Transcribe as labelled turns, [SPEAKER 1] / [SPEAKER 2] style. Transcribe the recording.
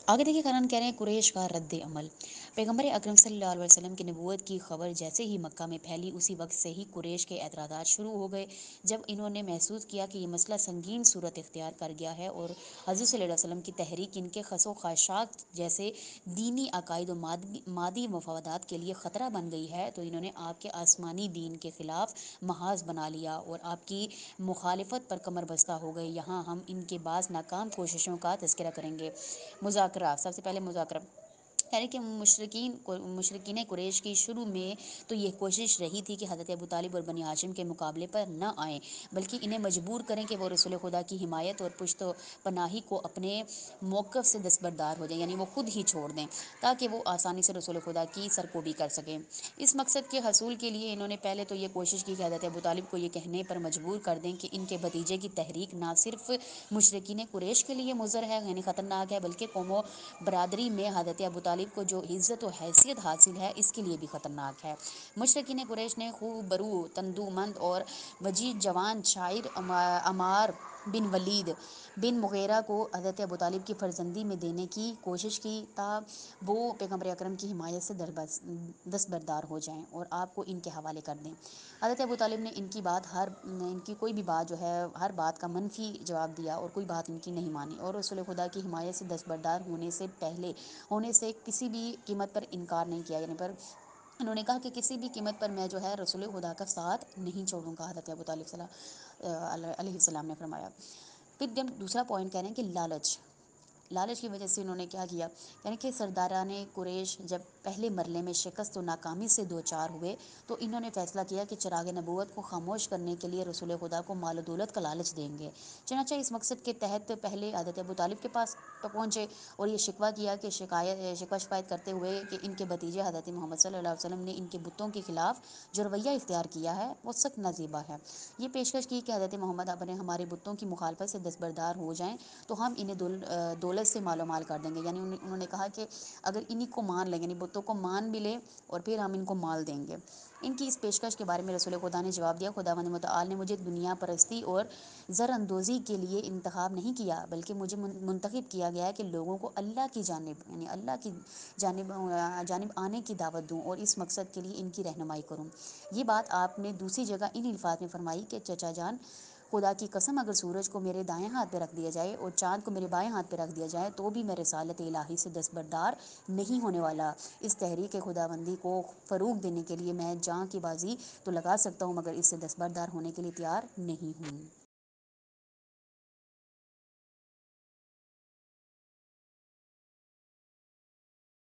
[SPEAKER 1] آگے دیکھیے قرآن کہہ رہے ہیں قریش کا رد عمل۔ پیغمبر اکرم صلی اللہ علیہ وسلم کی نبوت کی خبر جیسے ہی مکہ میں پھیلی اسی وقت سے ہی قریش کے اعتراضات شروع ہو گئے۔ جب انہوں نے محسوس کیا کہ یہ مسئلہ سنگین صورت اختیار کر گیا ہے اور حضور صلی اللہ علیہ وسلم کی تحریک ان کے خس و خاشاک جیسے دینی عقائد و مادی مفادات کے لیے خطرہ بن گئی ہے، تو انہوں نے آپ کے آسمانی دین کے خلاف محاذ بنا لیا اور آپ کی مخالفت پر کمر بستہ ہو گئے۔ یہاں ہم ان کے بعض ناکام کوششوں کا تذکرہ کریں گے۔ مذاکرات، سب سے پہلے مذاکرہ، یعنی کہ مشرکین قریش کی شروع میں تو یہ کوشش رہی تھی کہ حضرت ابو طالب اور بنی ہاشم کے مقابلے پر نہ آئیں، بلکہ انہیں مجبور کریں کہ وہ رسول خدا کی حمایت اور پشت و پناہی کو اپنے موقف سے دستبردار ہو جائیں، یعنی وہ خود ہی چھوڑ دیں تاکہ وہ آسانی سے رسول خدا کی سرکوبی کر سکیں۔ اس مقصد کے حصول کے لیے انہوں نے پہلے تو یہ کوشش کی کہ حضرت ابو طالب کو یہ کہنے پر مجبور کر دیں کہ ان کے بھتیجے کی تحریک نہ صرف مشرکین قریش کے لیے مضر ہے، یعنی خطرناک ہے، بلکہ قوم و برادری میں حضرت ابو طالب کو جو عزت و حیثیت حاصل ہے اس کے لیے بھی خطرناک ہے۔ مشرکین قریش نے خوب برو، تندو مند اور وجید جوان شاعر عمار بن ولید بن مغیرہ کو حضرت ابو طالب کی فرزندی میں دینے کی کوشش کی تا وہ پیغمبر اکرم کی حمایت سے دستبردار ہو جائیں اور آپ کو ان کے حوالے کر دیں۔ حضرت ابو طالب نے ان کی کوئی بھی بات جو ہے ہر بات کا منفی جواب دیا اور کوئی بات ان کی نہیں مانی، اور رسول خدا کی حمایت سے دستبردار ہونے سے کسی بھی قیمت پر انکار نہیں کیا، یعنی پر انہوں نے کہا کہ کسی بھی قیمت پر میں جو ہے رسول خدا کا ساتھ نہیں چھوڑوں گا، حضرت ابو طالب علیہ السلام نے فرمایا۔ پھر جب دوسرا پوائنٹ کہہ رہے ہیں کہ لالچ کی وجہ سے انہوں نے کیا کیا، یعنی کہ سرداران قریش جب پہلے مرلے میں شکست و ناکامی سے دوچار ہوئے تو انہوں نے فیصلہ کیا کہ چراغ نبوت کو خاموش کرنے کے لیے رسول خدا کو مال و دولت کا لالچ دیں گے۔ چنانچہ اس مقصد کے تحت پہلے حضرت ابو طالب کے پاس پہنچے اور یہ شکوہ کیا کہ شکوہ شکایت کرتے ہوئے کہ ان کے بھتیجے حضرت محمد صلی اللہ علیہ وسلم نے ان کے بتوں کے خلاف جو رویہ اختیار کیا ہے وہ سخت نازیبا ہے۔ یہ پیشکش کی کہ حضرت محمد اپنے ہمارے بتوں کی مخالفت سے دستبردار ہو جائیں تو ہم انہیں دولت سے مال و مال کر دیں گے، یعنی انہوں نے کہا کہ اگر انہی کو مان لیں، یعنی بتوں کو مان بھی لیں اور پھر ہم ان کو مال دیں گے۔ ان کی اس پیشکش کے بارے میں رسول خدا نے جواب دیا، خداوند متعال نے مجھے دنیا پرستی اور زر اندوزی کے لیے انتخاب نہیں کیا، بلکہ مجھے منتخب کیا گیا ہے کہ لوگوں کو اللہ کی جانب، یعنی اللہ کی جانب آنے کی دعوت دوں اور اس مقصد کے لیے ان کی رہنمائی کروں۔ یہ بات آپ نے دوسری جگہ ان الفاظ میں فرمائی کہ چچا جان، خدا کی قسم اگر سورج کو میرے دائیں ہاتھ پہ رکھ دیا جائے اور چاند کو میرے بائیں ہاتھ پہ رکھ دیا جائے تو بھی میں رسالت الہی سے دستبردار نہیں ہونے والا۔ اس تحریک خداوندی کو فروغ دینے کے لیے میں جاں کی بازی تو لگا سکتا ہوں مگر اس سے دستبردار ہونے کے لیے تیار نہیں ہوں۔